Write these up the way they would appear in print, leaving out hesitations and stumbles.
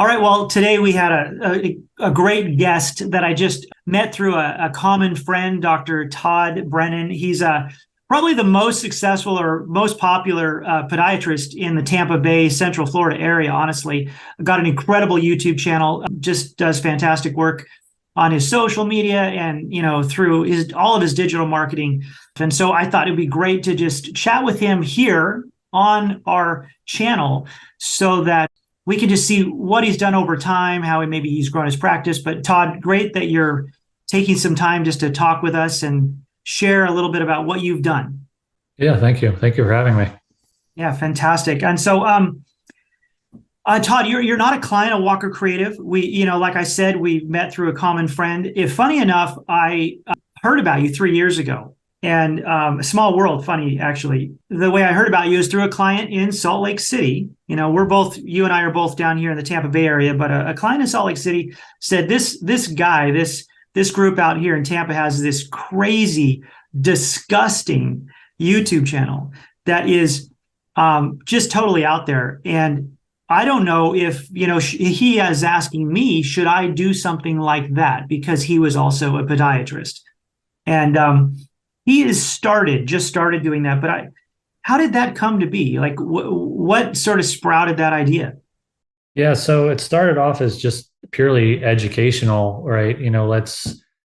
All right. Well, today we had a great guest that I just met through a common friend, Dr. Todd Brennan. He's probably the most successful or most popular podiatrist in the Tampa Bay, Central Florida area, honestly. Got an incredible YouTube channel, just does fantastic work on his social media and, through all of his digital marketing. And so I thought it'd be great to just chat with him here on our channel so that we can just see what he's done over time, how maybe he's grown his practice. But Todd, great that you're taking some time just to talk with us and share a little bit about what you've done. Yeah, thank you. Thank you for having me. Yeah, fantastic. And so, Todd, you're not a client of Walker Kreative. Like I said, we met through a common friend. If funny enough, I heard about you 3 years ago, and a small world. Funny, actually. The way I heard about you is through a client in Salt Lake City. You and I are both down here in the Tampa Bay area, but a client in Salt Lake City said this group out here in Tampa has this crazy, disgusting YouTube channel that is just totally out there. And I don't know if, he is asking me, should I do something like that? Because he was also a podiatrist. And he just started doing that. But how did that come to be? Like, what sort of sprouted that idea? Yeah, so it started off as just purely educational, right?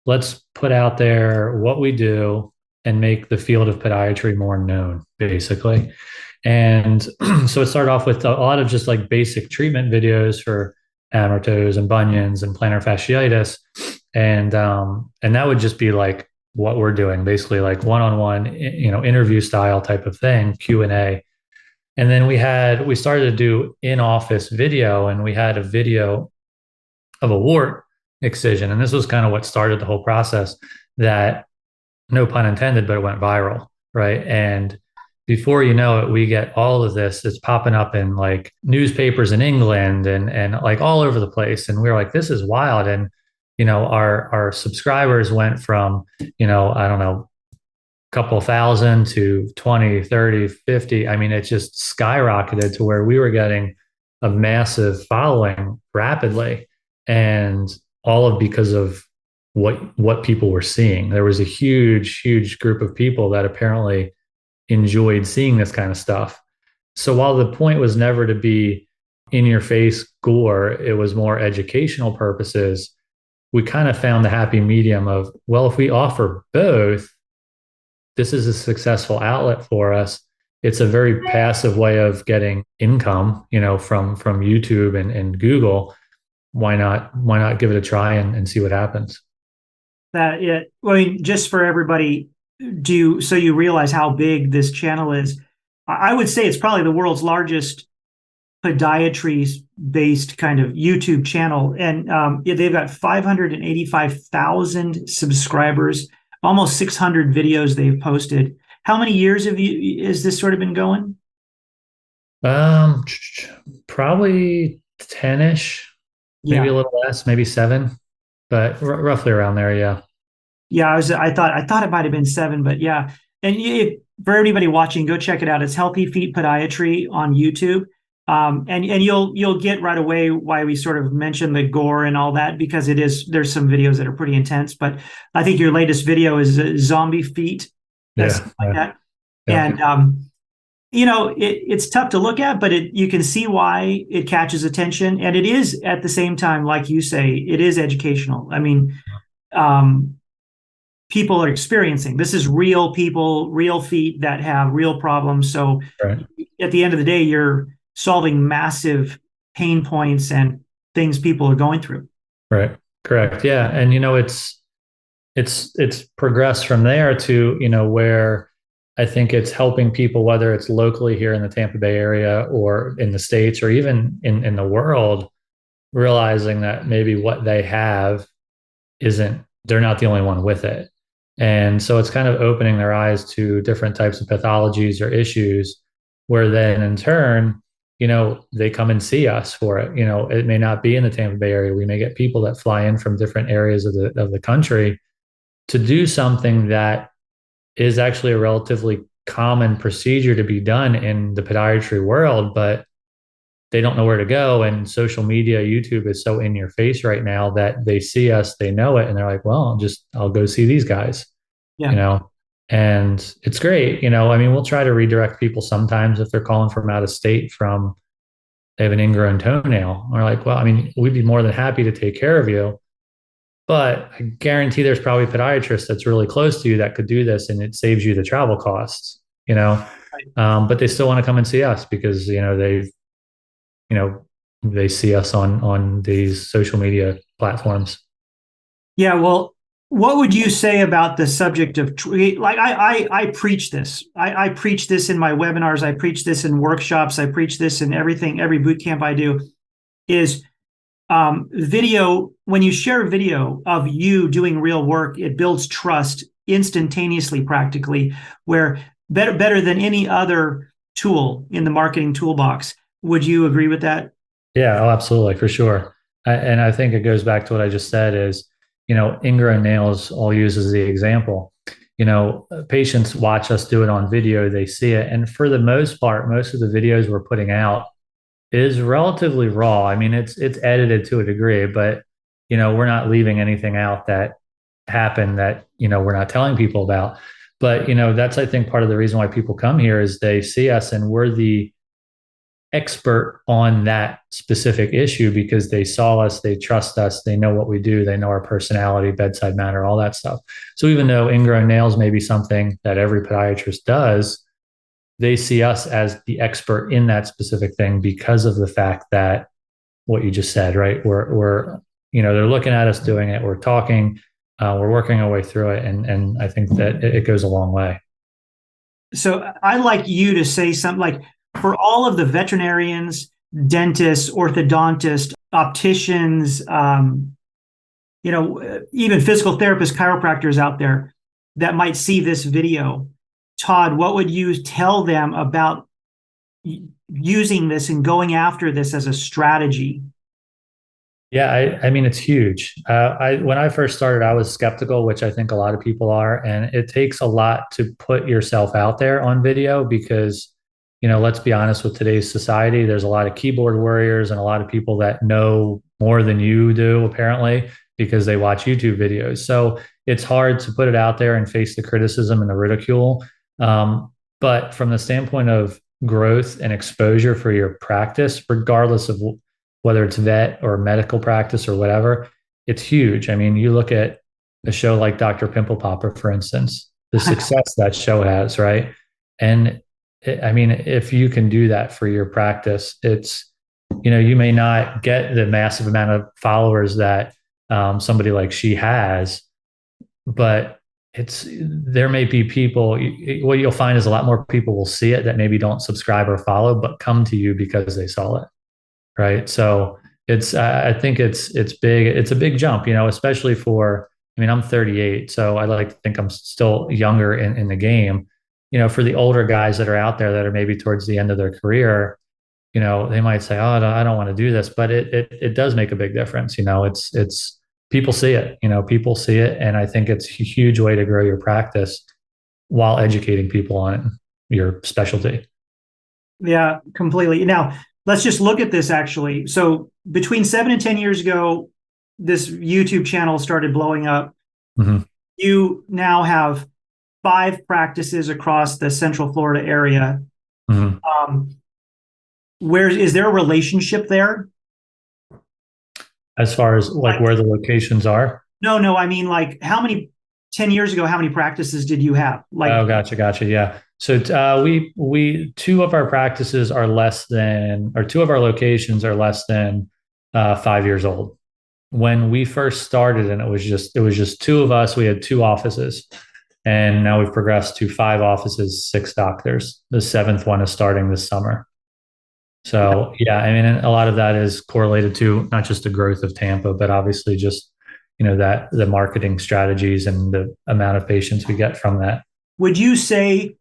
Let's put out there what we do and make the field of podiatry more known, basically. And so it started off with a lot of just like basic treatment videos for hammer-toes and bunions and plantar fasciitis. And that would just be like what we're doing, basically like one-on-one, interview style type of thing, Q&A. And then we started to do in-office video, and we had a video of a wart excision. And this was kind of what started the whole process that, no pun intended, but it went viral, right? And before you know it, we get all of this that's popping up in like newspapers in England and like all over the place. And we were like, this is wild. And, our subscribers went from, I don't know, couple thousand to 20, 30, 50. I mean, it just skyrocketed to where we were getting a massive following rapidly. And all of because of what people were seeing. There was a huge group of people that apparently enjoyed seeing this kind of stuff. So while the point was never to be in your face gore, it was more educational purposes. We kind of found the happy medium of, well, if we offer both, this is a successful outlet for us. It's a very passive way of getting income, from YouTube and Google. Why not give it a try and see what happens? Just for everybody, so you realize how big this channel is. I would say it's probably the world's largest podiatry based kind of YouTube channel. And they've got 585,000 subscribers, almost 600 videos they've posted. How many years has this sort of been going? Probably 10-ish, maybe Yeah. a little less, maybe 7, but roughly around there. Yeah. Yeah, I thought it might have been 7, but yeah. And for everybody watching, go check it out. It's Healthy Feet Podiatry on YouTube. And you'll get right away why we sort of mentioned the gore and all that, because there's some videos that are pretty intense. But I think your latest video is zombie feet, that's Yeah. like that. Yeah. And it's tough to look at, but you can see why it catches attention, and it is at the same time, like you say, it is educational. I mean, people are experiencing this is real people, real feet that have real problems. So Right. at the end of the day, you're solving massive pain points and things people are going through. Right. Correct. Yeah. And it's progressed from there to, where I think it's helping people, whether it's locally here in the Tampa Bay area or in the States or even in the world, realizing that maybe what they have they're not the only one with it. And so it's kind of opening their eyes to different types of pathologies or issues where then in turn, they come and see us for it. It may not be in the Tampa Bay area. We may get people that fly in from different areas of the country to do something that is actually a relatively common procedure to be done in the podiatry world, but they don't know where to go. And social media, YouTube is so in your face right now that they see us, they know it, and they're like, well, I'll go see these guys, you Yeah. know. And it's great, I mean, we'll try to redirect people sometimes if they're calling from out of state from they have an ingrown toenail. We're like, well, I mean, we'd be more than happy to take care of you, but I guarantee there's probably a podiatrist that's really close to you that could do this, and it saves you the travel costs, you know. Right. But they still want to come and see us because you know they see us on these social media platforms. Yeah. Well, what would you say about the subject of like I preach this. I preach this in my webinars. I preach this in workshops. I preach this in everything, every boot camp I do is video. When you share video of you doing real work, it builds trust instantaneously, practically, where better than any other tool in the marketing toolbox. Would you agree with that? Yeah, oh, absolutely, for sure. And I think it goes back to what I just said is, ingrown nails, I'll use as the example. Patients watch us do it on video, they see it. And for the most part, most of the videos we're putting out is relatively raw. I mean, it's edited to a degree, but we're not leaving anything out that happened that, we're not telling people about. But, that's I think part of the reason why people come here is they see us and we're the expert on that specific issue because they saw us, they trust us, they know what we do, they know our personality, bedside manner, all that stuff. So even though ingrown nails may be something that every podiatrist does, they see us as the expert in that specific thing because of the fact that what you just said, right? We're they're looking at us doing it, we're talking, we're working our way through it, and I think that it goes a long way. So I'd like you to say something like, for all of the veterinarians, dentists, orthodontists, opticians, even physical therapists, chiropractors out there that might see this video, Todd, what would you tell them about using this and going after this as a strategy? Yeah, I mean, it's huge. When I first started, I was skeptical, which I think a lot of people are, and it takes a lot to put yourself out there on video because, let's be honest, with today's society, there's a lot of keyboard warriors and a lot of people that know more than you do, apparently, because they watch YouTube videos. So it's hard to put it out there and face the criticism and the ridicule. But from the standpoint of growth and exposure for your practice, regardless of whether it's vet or medical practice or whatever, it's huge. I mean, you look at a show like Dr. Pimple Popper, for instance, the success that show has, right? And I mean, if you can do that for your practice, it's, you may not get the massive amount of followers that somebody like she has, but there may be people, what you'll find is a lot more people will see it that maybe don't subscribe or follow, but come to you because they saw it. Right. So I think it's big. It's a big jump, especially I mean, I'm 38, so I like to think I'm still younger in the game. For the older guys that are out there that are maybe towards the end of their career, they might say, oh, I don't want to do this, but it does make a big difference. It's people see it, people see it. And I think it's a huge way to grow your practice while educating people on it, your specialty. Yeah, completely. Now, let's just look at this actually. So between 7 and 10 years ago, this YouTube channel started blowing up. Mm-hmm. You now have 5 practices across the Central Florida area. Mm-hmm. Where is there a relationship there? As far as like where the locations are? No. I mean, like, 10 years ago, how many practices did you have? Like, oh, gotcha. Yeah. So we two of our practices are less than, or two of our locations are less than 5 years old. When we first started, and it was just two of us, we had 2 offices, and now we've progressed to 5 offices, 6 doctors. The 7th one is starting this summer. So yeah, I mean, a lot of that is correlated to not just the growth of Tampa, but obviously just that the marketing strategies and the amount of patients we get from that. would you say,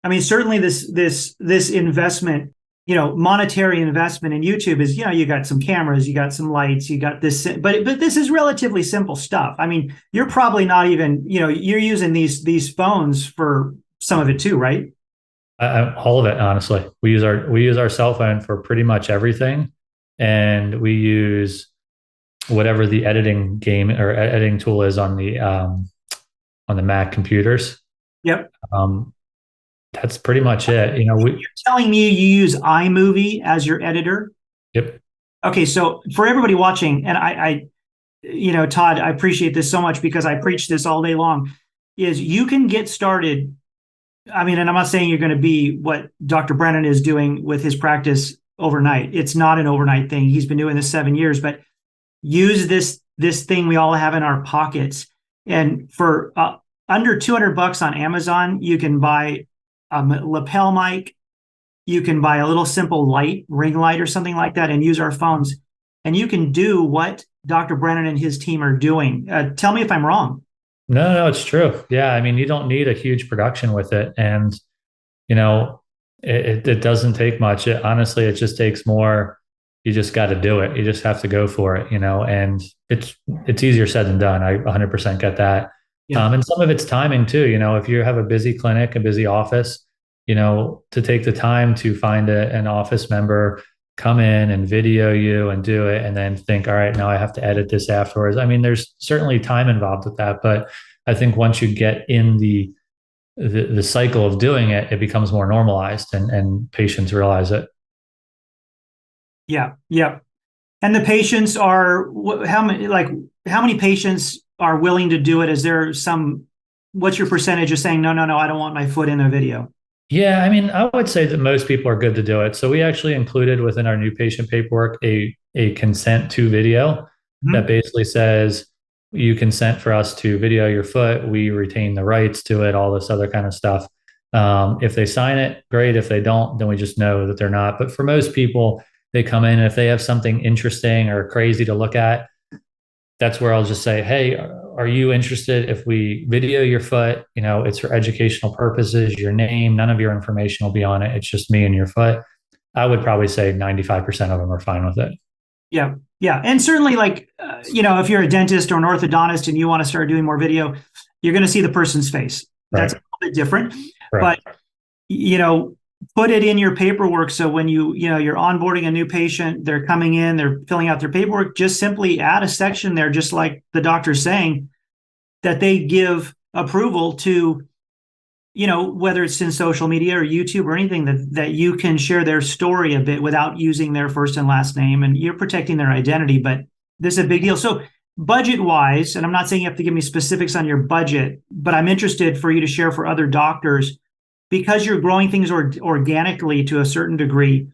I mean, certainly this investment, monetary investment in YouTube is, you got some cameras, you got some lights, you got this, but this is relatively simple stuff. I mean, you're probably not even, you're using these phones for some of it too, right? All of it, honestly. We use our cell phone for pretty much everything, and we use whatever the editing game or editing tool is on the Mac computers. Yep. Um, that's pretty much it. You're telling me you use iMovie as your editor? Yep. Okay, so for everybody watching, and Todd, I appreciate this so much because I preach this all day long, is you can get started. I mean, and I'm not saying you're going to be what Dr. Brennan is doing with his practice overnight. It's not an overnight thing. He's been doing this 7 years, but use this thing we all have in our pockets. And for under $200 on Amazon, you can buy a lapel mic. You can buy a little simple light, ring light or something like that, and use our phones. And you can do what Dr. Brennan and his team are doing. Tell me if I'm wrong. No, no, it's true. Yeah, I mean, you don't need a huge production with it, and you know, it doesn't take much. Honestly, it just takes more. You just got to do it. You just have to go for it, and it's easier said than done. I 100% get that. Yeah. And some of it's timing too. If you have a busy clinic, a busy office, to take the time to find an office member, come in and video you and do it, and then think, all right, now I have to edit this afterwards. I mean, there's certainly time involved with that, but I think once you get in the cycle of doing it, it becomes more normalized, and patients realize it. Yeah. Yeah. And the patients are how many patients are willing to do it? Is there what's your percentage of saying, no, no, no, I don't want my foot in a video? Yeah, I mean, I would say that most people are good to do it. So we actually included within our new patient paperwork a consent to video that Mhm. basically says you consent for us to video your foot. We retain the rights to it, all this other kind of stuff. If they sign it, great. If they don't, then we just know that they're not. But for most people, they come in, and if they have something interesting or crazy to look at, that's where I'll just say, hey, are you interested if we video your foot? It's for educational purposes, your name, none of your information will be on it. It's just me and your foot. I would probably say 95% of them are fine with it. Yeah. Yeah. And certainly, if you're a dentist or an orthodontist and you want to start doing more video, you're going to see the person's face. That's Right. a little bit different. Right. But, put it in your paperwork. So when you're onboarding a new patient, they're coming in, they're filling out their paperwork, just simply add a section there, just like the doctor's saying, that they give approval to, whether it's in social media or YouTube or anything, that you can share their story a bit without using their first and last name, and you're protecting their identity. But this is a big deal. So budget wise, and I'm not saying you have to give me specifics on your budget, but I'm interested for you to share for other doctors, because you're growing things organically to a certain degree.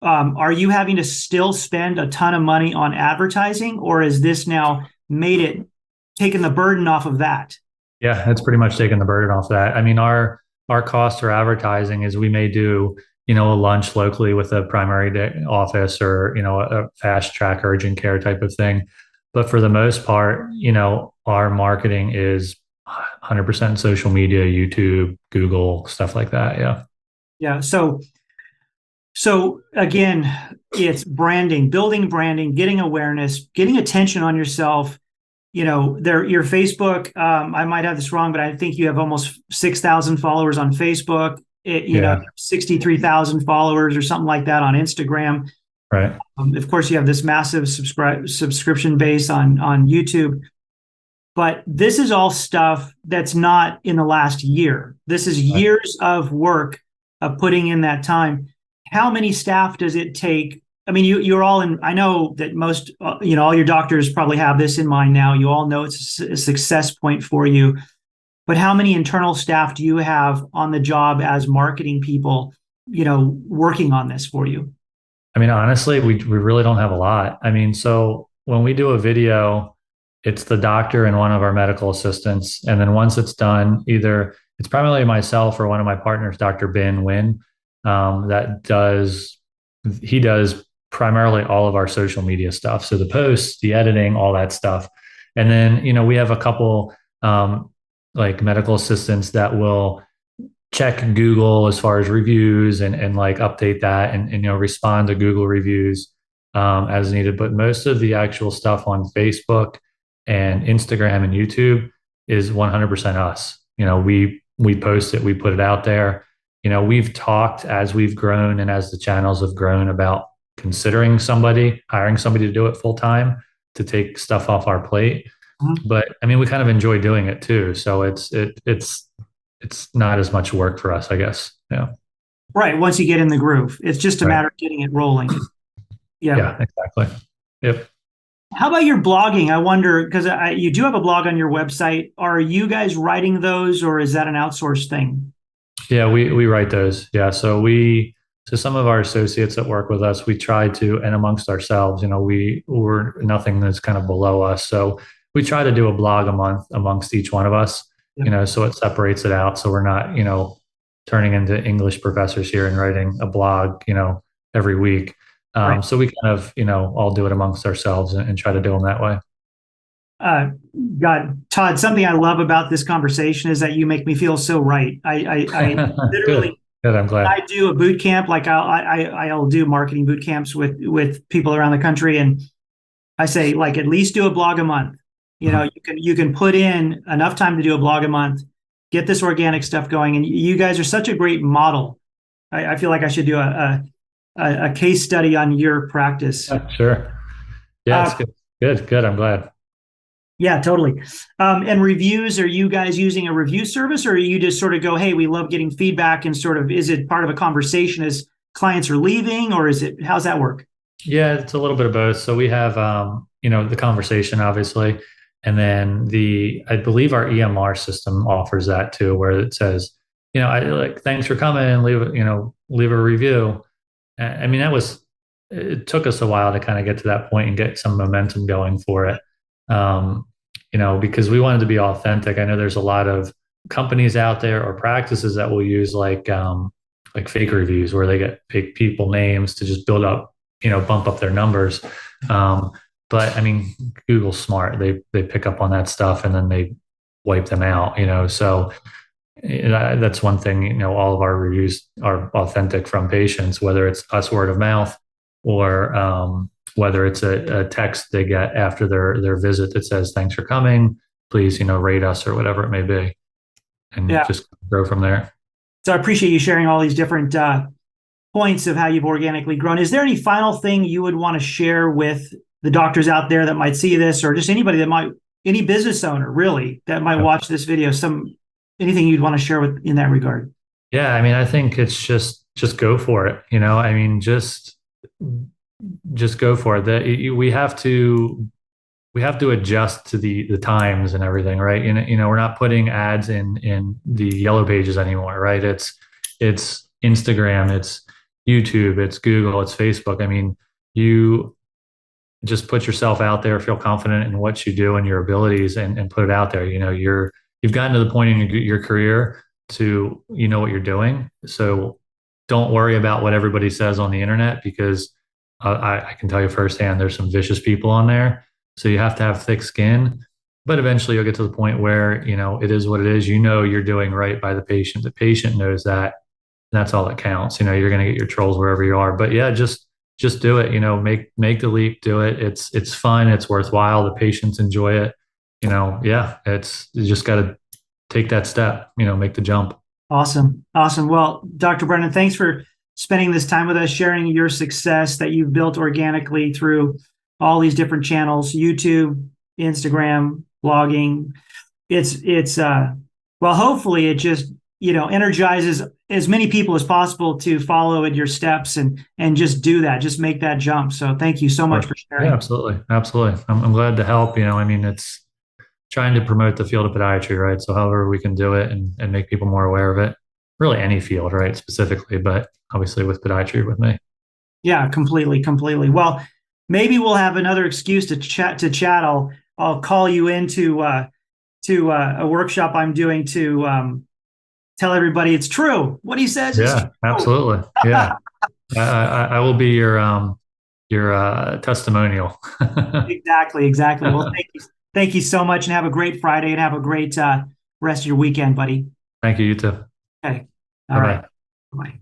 Are you having to still spend a ton of money on advertising, or is this now taken the burden off of that? Yeah, it's pretty much taking the burden off that. I mean, our cost for advertising is we may do, a lunch locally with a primary office, or, a fast track urgent care type of thing. But for the most part, our marketing is 100% social media, YouTube, Google, stuff like that. Yeah. Yeah. So again, it's branding, building branding, getting awareness, getting attention on yourself. Your Facebook. I might have this wrong, but I think you have almost 6,000 followers on Facebook. Yeah. 63,000 followers or something like that on Instagram. Right. Of course, you have this massive subscription base on YouTube. But this is all stuff that's not in the last year. This is Right. years of work of putting in that time. How many staff does it take? I mean, you're all in. I know that most, all your doctors probably have this in mind now. You all know it's a success point for you. But how many internal staff do you have on the job as marketing people, working on this for you? I mean, honestly, we really don't have a lot. I mean, so when we do a video, it's the doctor and one of our medical assistants. And then once it's done, either it's primarily myself or one of my partners, Dr. Ben Wynn, he does primarily all of our social media stuff. So the posts, the editing, all that stuff. And then, we have a couple like medical assistants that will check Google as far as reviews, and like update that, and respond to Google reviews as needed. But most of the actual stuff on Facebook and Instagram and YouTube is 100% us. We post it, we put it out there. we've talked as we've grown and as the channels have grown about considering hiring somebody to do it full time to take stuff off our plate. Mhm. But I mean, we kind of enjoy doing it too. So it's not as much work for us, I guess. Yeah. Right. Once you get in the groove, it's just a Right. matter of getting it rolling. Yeah. Yeah, exactly. Yep. How about your blogging? I wonder, because you do have a blog on your website. Are you guys writing those, or is that an outsourced thing? Yeah, we write those. Yeah. So some of our associates that work with us, we try to, and amongst ourselves, we're nothing that's kind of below us. So we try to do a blog a month amongst each one of us, Yep. so it separates it out. So we're not, turning into English professors here and writing a blog, every week. Right. So we kind of, all do it amongst ourselves and try to do them that way. Uh, God, Todd, something I love about this conversation is that you make me feel so right. I Good. literally, Good. I'm glad. I do a boot camp, like I'll do marketing boot camps with people around the country, and I say, like, at least do a blog a month. Mhm. You can put in enough time to do a blog a month, get this organic stuff going, and you guys are such a great model. I feel like I should do a case study on your practice. Yeah, sure. Yeah, it's Uh, good. Good. Good. I'm glad. Yeah, totally. And reviews, are you guys using a review service, or you just sort of go, hey, we love getting feedback, and sort of, is it part of a conversation as clients are leaving, or how's that work? Yeah, it's a little bit of both. So we have, the conversation, obviously, and then I believe our EMR system offers that too, where it says, I like, thanks for coming and leave a review. I mean, it took us a while to kind of get to that point and get some momentum going for it. Um, because we wanted to be authentic. I know there's a lot of companies out there or practices that will use like fake reviews where they get fake people names to just bump up their numbers. Um, but I mean, Google's smart. They pick up on that stuff and then they wipe them out, So that's one thing, all of our reviews are authentic from patients, whether it's us word of mouth or whether it's a text they get after their visit that says, thanks for coming, please, rate us or whatever it may be, and Yeah. just grow from there. So I appreciate you sharing all these different points of how you've organically grown. Is there any final thing you would want to share with the doctors out there that might see this, or just anybody any business owner really that might watch this video? Anything you'd want to share in that regard? Yeah, I mean, I think it's just go for it. I mean, just go for it. We have to adjust to the times and everything, right? We're not putting ads in the yellow pages anymore, right? It's Instagram, it's YouTube, it's Google, it's Facebook. I mean, you just put yourself out there, feel confident in what you do and your abilities, and put it out there. You've gotten to the point in your career to what you're doing. So don't worry about what everybody says on the internet, because I can tell you firsthand, there's some vicious people on there. So you have to have thick skin, but eventually you'll get to the point where, it is what it is. You're doing right by the patient. The patient knows that. And that's all that counts. You're going to get your trolls wherever you are, but yeah, just do it, make the leap, do it. It's fun. It's worthwhile. The patients enjoy it. Yeah, you just got to take that step, make the jump. Awesome. Awesome. Well, Dr. Brennan, thanks for spending this time with us, sharing your success that you've built organically through all these different channels, YouTube, Instagram, blogging. Well, hopefully it just, energizes as many people as possible to follow in your steps and just do that, just make that jump. So thank you so much for sharing. Yeah, absolutely. Absolutely. I'm glad to help. I mean, it's trying to promote the field of podiatry, right? So however we can do it and make people more aware of it, really any field, right? Specifically, but obviously with podiatry with me. Yeah, completely, completely. Well, maybe we'll have another excuse to chat. I'll call you into to a workshop I'm doing to tell everybody it's true. What he says is true. Absolutely. Yeah. I will be your testimonial. Exactly. Well, thank you so much, and have a great Friday, and have a great rest of your weekend, buddy. Thank you. You too. Okay. All Bye-bye. right. Bye.